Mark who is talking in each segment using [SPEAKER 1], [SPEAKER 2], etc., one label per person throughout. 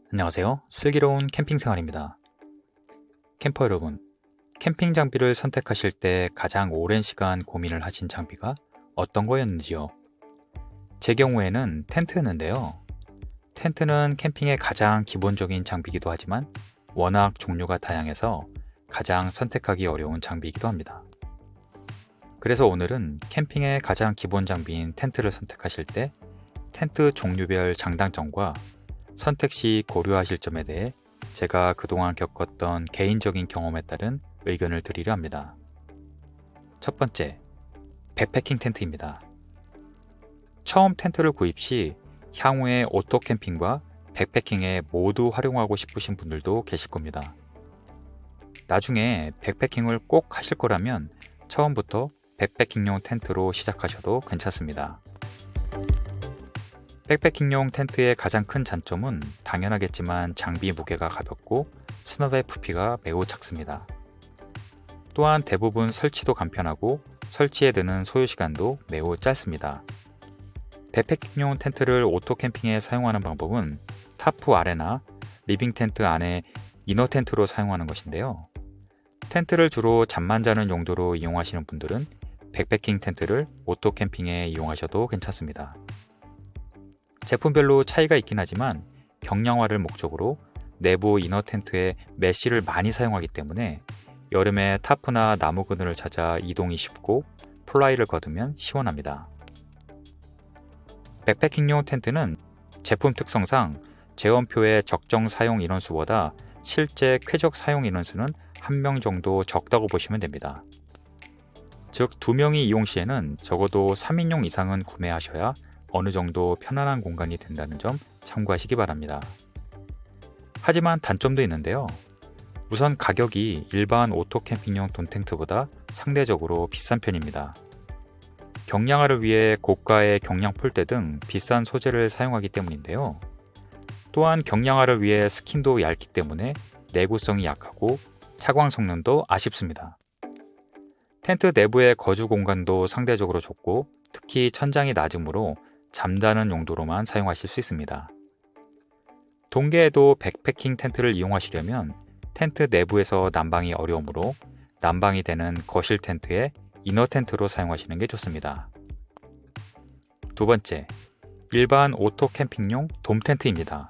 [SPEAKER 1] 안녕하세요. 슬기로운 캠핑 생활입니다. 캠퍼 여러분, 캠핑 장비를 선택하실 때 가장 오랜 시간 고민을 하신 장비가 어떤 거였는지요? 제 경우에는 텐트였는데요. 텐트는 캠핑의 가장 기본적인 장비이기도 하지만 워낙 종류가 다양해서 가장 선택하기 어려운 장비이기도 합니다. 그래서 오늘은 캠핑의 가장 기본 장비인 텐트를 선택하실 때 텐트 종류별 장단점과 선택 시 고려하실 점에 대해 제가 그동안 겪었던 개인적인 경험에 따른 의견을 드리려 합니다. 첫 번째, 백패킹 텐트입니다. 처음 텐트를 구입 시 향후에 오토 캠핑과 백패킹에 모두 활용하고 싶으신 분들도 계실 겁니다. 나중에 백패킹을 꼭 하실 거라면 처음부터 백패킹용 텐트로 시작하셔도 괜찮습니다. 백패킹용 텐트의 가장 큰 장점은 당연하겠지만 장비 무게가 가볍고 수납의 부피가 매우 작습니다. 또한 대부분 설치도 간편하고 설치에 드는 소요시간도 매우 짧습니다. 백패킹용 텐트를 오토 캠핑에 사용하는 방법은 타프 아래나 리빙 텐트 안에 이너 텐트로 사용하는 것인데요. 텐트를 주로 잠만 자는 용도로 이용하시는 분들은 백패킹 텐트를 오토 캠핑에 이용하셔도 괜찮습니다. 제품별로 차이가 있긴 하지만 경량화를 목적으로 내부 이너 텐트에 메쉬를 많이 사용하기 때문에 여름에 타프나 나무 그늘을 찾아 이동이 쉽고 플라이를 걷으면 시원합니다. 백패킹용 텐트는 제품 특성상 제원표의 적정 사용 인원수보다 실제 쾌적 사용 인원수는 1명 정도 적다고 보시면 됩니다. 즉 2명이 이용 시에는 적어도 3인용 이상은 구매하셔야 어느 정도 편안한 공간이 된다는 점 참고하시기 바랍니다. 하지만 단점도 있는데요. 우선 가격이 일반 오토 캠핑용 돈텐트보다 상대적으로 비싼 편입니다. 경량화를 위해 고가의 경량 폴대 등 비싼 소재를 사용하기 때문인데요. 또한 경량화를 위해 스킨도 얇기 때문에 내구성이 약하고 차광 성능도 아쉽습니다. 텐트 내부의 거주 공간도 상대적으로 좁고 특히 천장이 낮으므로 잠자는 용도로만 사용하실 수 있습니다. 동계에도 백패킹 텐트를 이용하시려면 텐트 내부에서 난방이 어려우므로 난방이 되는 거실 텐트에 이너 텐트로 사용하시는 게 좋습니다. 두 번째, 일반 오토 캠핑용 돔 텐트입니다.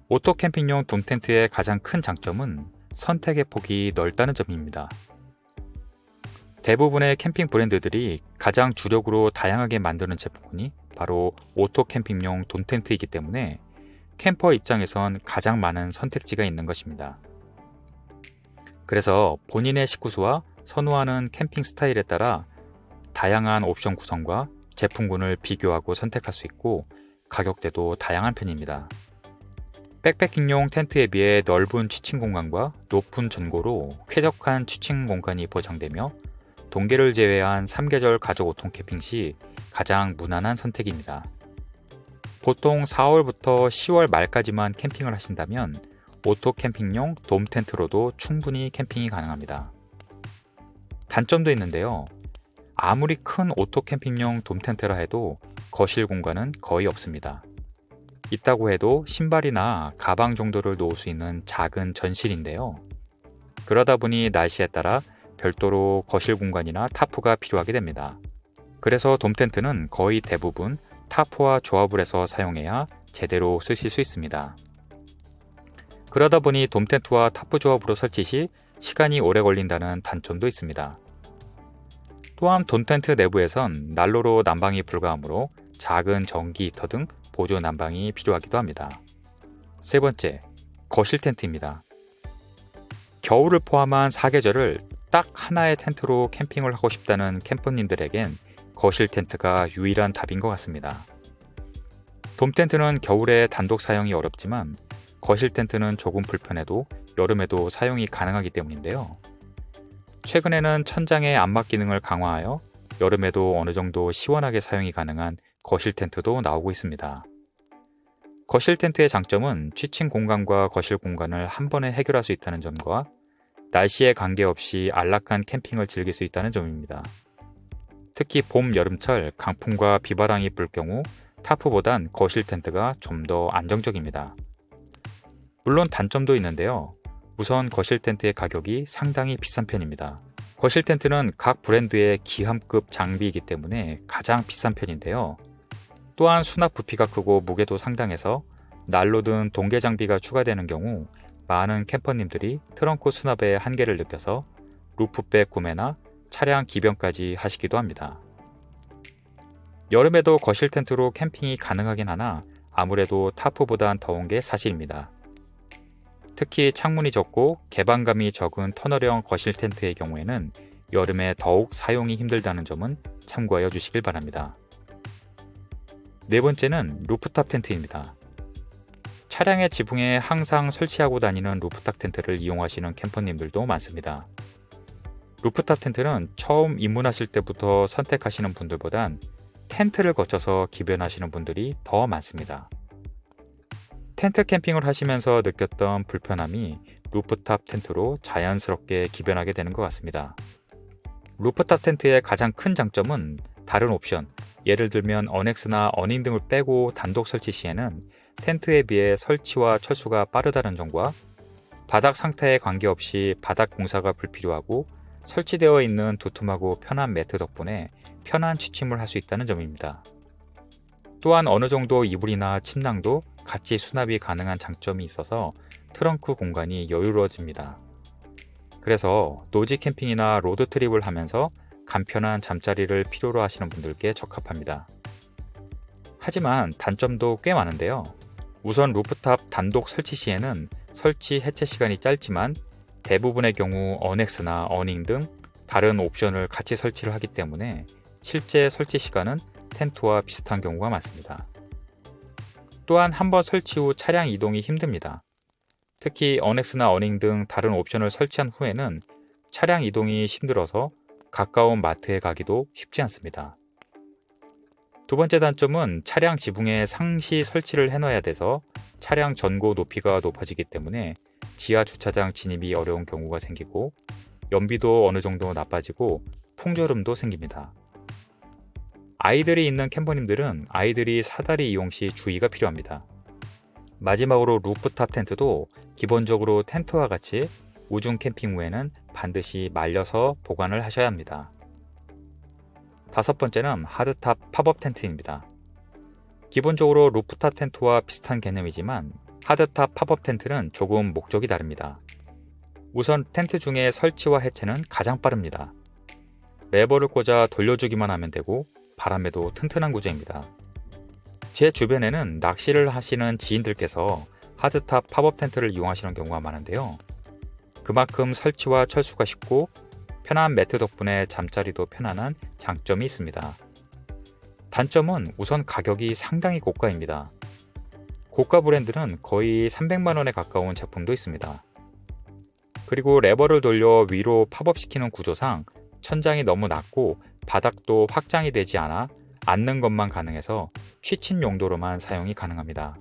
[SPEAKER 1] 오토 캠핑용 돔 텐트의 가장 큰 장점은 선택의 폭이 넓다는 점입니다. 대부분의 캠핑 브랜드들이 가장 주력으로 다양하게 만드는 제품군이 바로 오토 캠핑용 돔 텐트이기 때문에 캠퍼 입장에선 가장 많은 선택지가 있는 것입니다. 그래서 본인의 식구수와 선호하는 캠핑 스타일에 따라 다양한 옵션 구성과 제품군을 비교하고 선택할 수 있고 가격대도 다양한 편입니다. 백패킹용 텐트에 비해 넓은 취침 공간과 높은 전고로 쾌적한 취침 공간이 보장되며 동계를 제외한 3계절 가족 오토 캠핑 시 가장 무난한 선택입니다. 보통 4월부터 10월 말까지만 캠핑을 하신다면 오토 캠핑용 돔 텐트로도 충분히 캠핑이 가능합니다. 단점도 있는데요. 아무리 큰 오토 캠핑용 돔 텐트라 해도 거실 공간은 거의 없습니다. 있다고 해도 신발이나 가방 정도를 놓을 수 있는 작은 전실인데요. 그러다 보니 날씨에 따라 별도로 거실 공간이나 타프가 필요하게 됩니다. 그래서 돔 텐트는 거의 대부분 타프와 조합을 해서 사용해야 제대로 쓰실 수 있습니다. 그러다 보니 돔 텐트와 타프 조합으로 설치 시 시간이 오래 걸린다는 단점도 있습니다. 또한 돔 텐트 내부에선 난로로 난방이 불가하므로 작은 전기 히터 등 보조 난방이 필요하기도 합니다. 세 번째, 거실 텐트입니다. 겨울을 포함한 4계절을 딱 하나의 텐트로 캠핑을 하고 싶다는 캠퍼님들에겐 거실 텐트가 유일한 답인 것 같습니다. 돔 텐트는 겨울에 단독 사용이 어렵지만 거실 텐트는 조금 불편해도 여름에도 사용이 가능하기 때문인데요. 최근에는 천장의 안막 기능을 강화하여 여름에도 어느 정도 시원하게 사용이 가능한 거실 텐트도 나오고 있습니다. 거실 텐트의 장점은 취침 공간과 거실 공간을 한 번에 해결할 수 있다는 점과 날씨에 관계없이 안락한 캠핑을 즐길 수 있다는 점입니다. 특히 봄, 여름철 강풍과 비바람이 불 경우 타프보단 거실 텐트가 좀 더 안정적입니다. 물론 단점도 있는데요. 우선 거실 텐트의 가격이 상당히 비싼 편입니다. 거실 텐트는 각 브랜드의 기함급 장비이기 때문에 가장 비싼 편인데요. 또한 수납 부피가 크고 무게도 상당해서 난로 등 동계 장비가 추가되는 경우 많은 캠퍼님들이 트렁크 수납의 한계를 느껴서 루프백 구매나 차량 기변까지 하시기도 합니다. 여름에도 거실 텐트로 캠핑이 가능하긴 하나 아무래도 타프보단 더운 게 사실입니다. 특히 창문이 적고 개방감이 적은 터널형 거실 텐트의 경우에는 여름에 더욱 사용이 힘들다는 점은 참고하여 주시길 바랍니다. 네 번째는 루프탑 텐트입니다. 차량의 지붕에 항상 설치하고 다니는 루프탑 텐트를 이용하시는 캠퍼님들도 많습니다. 루프탑 텐트는 처음 입문하실 때부터 선택하시는 분들보단 텐트를 거쳐서 기변하시는 분들이 더 많습니다. 텐트 캠핑을 하시면서 느꼈던 불편함이 루프탑 텐트로 자연스럽게 기변하게 되는 것 같습니다. 루프탑 텐트의 가장 큰 장점은 다른 옵션, 예를 들면 어넥스나 어닝 등을 빼고 단독 설치 시에는 텐트에 비해 설치와 철수가 빠르다는 점과 바닥 상태에 관계없이 바닥 공사가 불필요하고 설치되어 있는 두툼하고 편한 매트 덕분에 편한 취침을 할 수 있다는 점입니다. 또한 어느 정도 이불이나 침낭도 같이 수납이 가능한 장점이 있어서 트렁크 공간이 여유로워집니다. 그래서 노지 캠핑이나 로드 트립을 하면서 간편한 잠자리를 필요로 하시는 분들께 적합합니다. 하지만 단점도 꽤 많은데요. 우선 루프탑 단독 설치 시에는 설치 해체 시간이 짧지만 대부분의 경우 어넥스나 어닝 등 다른 옵션을 같이 설치를 하기 때문에 실제 설치 시간은 텐트와 비슷한 경우가 많습니다. 또한 한번 설치 후 차량 이동이 힘듭니다. 특히 어넥스나 어닝 등 다른 옵션을 설치한 후에는 차량 이동이 힘들어서 가까운 마트에 가기도 쉽지 않습니다. 두 번째 단점은 차량 지붕에 상시 설치를 해놔야 돼서 차량 전고 높이가 높아지기 때문에 지하 주차장 진입이 어려운 경우가 생기고 연비도 어느 정도 나빠지고 풍절음도 생깁니다. 아이들이 있는 캠퍼님들은 아이들이 사다리 이용 시 주의가 필요합니다. 마지막으로 루프탑 텐트도 기본적으로 텐트와 같이 우중 캠핑 후에는 반드시 말려서 보관을 하셔야 합니다. 다섯 번째는 하드탑 팝업 텐트입니다. 기본적으로 루프탑 텐트와 비슷한 개념이지만 하드탑 팝업 텐트는 조금 목적이 다릅니다. 우선 텐트 중에 설치와 해체는 가장 빠릅니다. 레버를 꽂아 돌려주기만 하면 되고 바람에도 튼튼한 구조입니다. 제 주변에는 낚시를 하시는 지인들께서 하드탑 팝업 텐트를 이용하시는 경우가 많은데요. 그만큼 설치와 철수가 쉽고 편한 매트 덕분에 잠자리도 편안한 장점이 있습니다. 단점은 우선 가격이 상당히 고가입니다. 고가 브랜드는 거의 300만원에 가까운 제품도 있습니다. 그리고 레버를 돌려 위로 팝업시키는 구조상 천장이 너무 낮고 바닥도 확장이 되지 않아 앉는 것만 가능해서 취침 용도로만 사용이 가능합니다.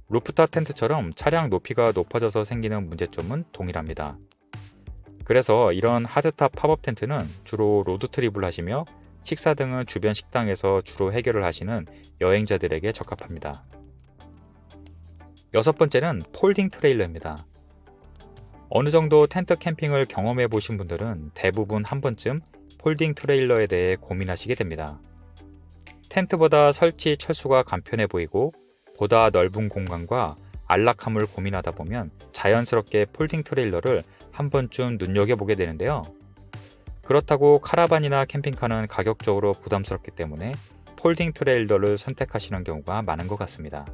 [SPEAKER 1] 루프탑 텐트처럼 차량 높이가 높아져서 생기는 문제점은 동일합니다. 그래서 이런 하드탑 팝업 텐트는 주로 로드 트립을 하시며 식사 등은 주변 식당에서 주로 해결을 하시는 여행자들에게 적합합니다. 여섯 번째는 폴딩 트레일러입니다. 어느 정도 텐트 캠핑을 경험해 보신 분들은 대부분 한 번쯤 폴딩 트레일러에 대해 고민하시게 됩니다. 텐트보다 설치 철수가 간편해 보이고 보다 넓은 공간과 안락함을 고민하다 보면 자연스럽게 폴딩 트레일러를 한 번쯤 눈여겨보게 되는데요. 그렇다고 카라반이나 캠핑카는 가격적으로 부담스럽기 때문에 폴딩 트레일러를 선택하시는 경우가 많은 것 같습니다.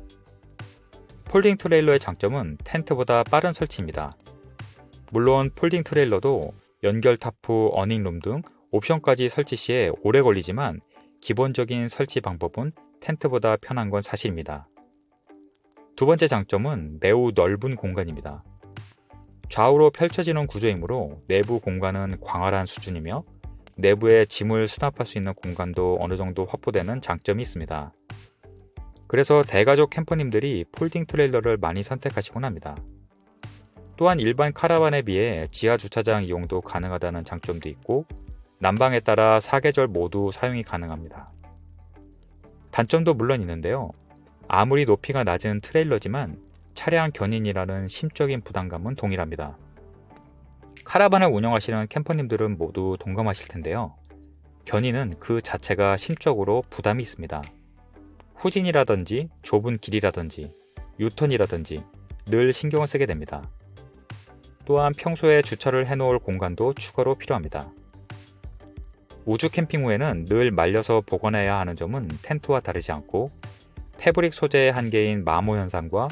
[SPEAKER 1] 폴딩 트레일러의 장점은 텐트보다 빠른 설치입니다. 물론 폴딩 트레일러도 연결 타프, 어닝룸 등 옵션까지 설치 시에 오래 걸리지만 기본적인 설치 방법은 텐트보다 편한 건 사실입니다. 두 번째 장점은 매우 넓은 공간입니다. 좌우로 펼쳐지는 구조이므로 내부 공간은 광활한 수준이며 내부에 짐을 수납할 수 있는 공간도 어느 정도 확보되는 장점이 있습니다. 그래서 대가족 캠퍼님들이 폴딩 트레일러를 많이 선택하시곤 합니다. 또한 일반 카라반에 비해 지하 주차장 이용도 가능하다는 장점도 있고 난방에 따라 사계절 모두 사용이 가능합니다. 단점도 물론 있는데요. 아무리 높이가 낮은 트레일러지만 차량 견인이라는 심적인 부담감은 동일합니다. 카라반을 운영하시는 캠퍼님들은 모두 동감하실 텐데요. 견인은 그 자체가 심적으로 부담이 있습니다. 후진이라든지 좁은 길이라든지 유턴이라든지 늘 신경을 쓰게 됩니다. 또한 평소에 주차를 해놓을 공간도 추가로 필요합니다. 우주 캠핑 후에는 늘 말려서 보관해야 하는 점은 텐트와 다르지 않고 패브릭 소재의 한계인 마모 현상과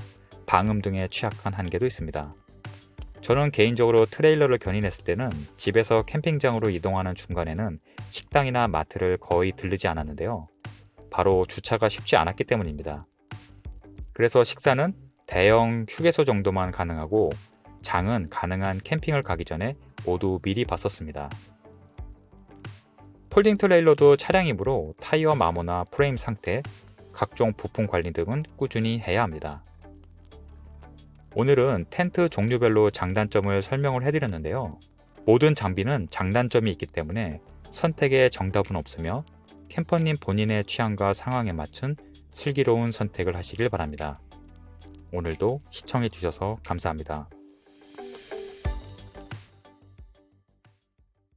[SPEAKER 1] 방음 등에 취약한 한계도 있습니다. 저는 개인적으로 트레일러를 견인했을 때는 집에서 캠핑장으로 이동하는 중간에는 식당이나 마트를 거의 들르지 않았는데요. 바로 주차가 쉽지 않았기 때문입니다. 그래서 식사는 대형 휴게소 정도만 가능하고 장은 가능한 캠핑을 가기 전에 모두 미리 봤었습니다. 폴딩 트레일러도 차량이므로 타이어 마모나 프레임 상태, 각종 부품 관리 등은 꾸준히 해야 합니다. 오늘은 텐트 종류별로 장단점을 설명을 해드렸는데요. 모든 장비는 장단점이 있기 때문에 선택에 정답은 없으며 캠퍼님 본인의 취향과 상황에 맞춘 슬기로운 선택을 하시길 바랍니다. 오늘도 시청해 주셔서 감사합니다.